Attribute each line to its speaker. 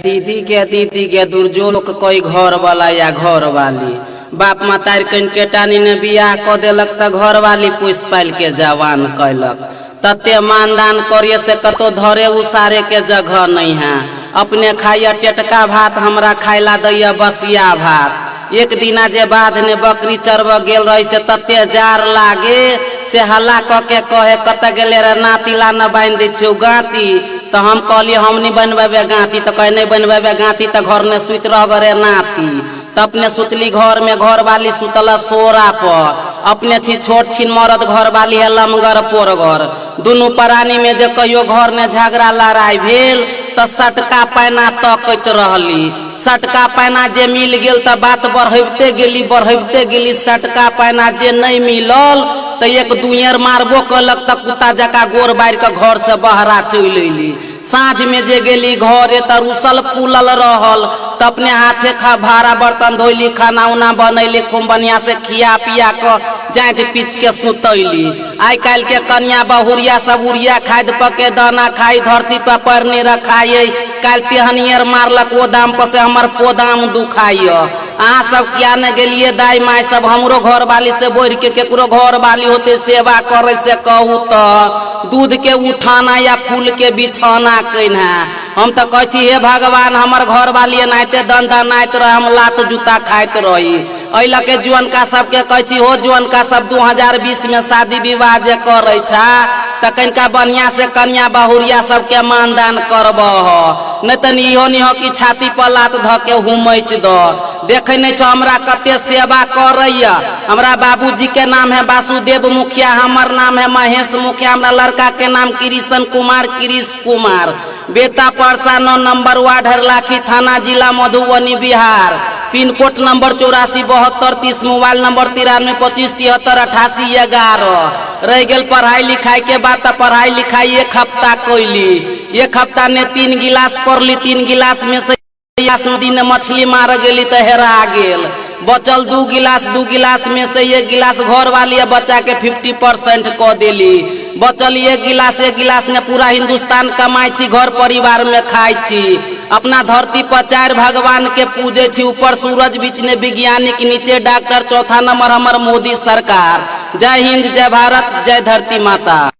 Speaker 1: दीदी के दुर्जोग कोई घर वाला या घर वाली बाप मातार कन के टानी ने बियाह क देलक त घर वाली पुष पाल के जवान कैलक। तते मानदान करिए से कतो धरे उसारे के जगह नहीं है। अपने खाइया टेटका भात हमरा खाइला दैया बसिया भात। एक दिना जे बाध ने बकरी चरव गेल रही से तते जार लागे से हल्ला क के कहे कत गेले रे नाती ला न बांध दे छियो गाती। तो हम कहलिए हम नहीं बनबे गाती। तो कहे नहीं बनबे गाती तो घर में सुत रह गए नाती। तो अपने सुतली घर में घर वाली सुतल सोरा पर। अपने छी छोट छीन मरद घर वाली है लमगर पोरगर। दुनू प्राणी में जे कहियो घर में झगड़ा लड़ाई भेल तो सटका पैना तकत रहली। सटका पैना जे मिल गेल तो बात बढ़ते गेली सटका पैना जे नहीं मिलल तो एक दुनियर मारबो कलक तो कुत्ता जका गोर बार के घर से बहरा चल अली। साँझ में जे गेली घरे तो रुसल फूलल रहल तो अपने हाथे खा भारा बर्तन धोली खाना उना बनैली खूब बढ़िया से खिया पिया क जाइत पीछ के सुतैली। आई काल के कन्या बहुरिया सब उड़िया खाद पके दाना खाई धरती पर पैर नहीं रखाई। काल तेहनियर मारलक वो दाम पर से हमर पोदाम दुखाई। अहाँ सब क्या न गेलिए दाई माई सब हमरो घर वाली से बोर के केकरो घर वाली होते सेवा करे से कहू तो दूध के उठाना या फूल के बिछाना कहीं है। हम तो कह हे भगवान हमर घर वाली नाते दंदा नात रहे हम लात जूता खाइत रही। अल के जुअन का सबके कह हो जुअन का सब 2020 में शादी विवाह जे करे तो कनिका बढ़िया से कन्या बहुरिया सबके मानदान करब नहीं तो इहो नहीं हो कि छाती पर लात ध के हुमच द। देखे नहीं छो हमरा कते सेवा करैया। हमरा बाबूजी के नाम है वासुदेव मुखिया हमर नाम है महेश मुखिया। हमरा लड़का के नाम कृष्ण कुमार बेटा परसा 9 नंबर वार्ड हरलाखी थाना जिला Madhubani Bihar. Pin code number 847230 mobile number 9325738811। रह गल पढ़ाई लिखाई के बाद तो पढ़ाई लिखाई एक हफ्ता कैली। एक हफ्ता ने 3 गिलास पढ़ली। 3 गिलास में से दिन मछली मार गेली तो हेरा गेल। बचल 2 गिलास में से 1 गिलास घर वाली बच्चा के 50% क देली। बचल 1 गिलास ने पूरा हिंदुस्तान कमाई छी घर परिवार में खाई छी। अपना धरती पर 4 भगवान के पूजे छी। ऊपर सूरज बीच ने वैज्ञानिक नीचे डॉक्टर चौथा नंबर हमर मोदी सरकार। जय हिंद जय भारत जय धरती माता।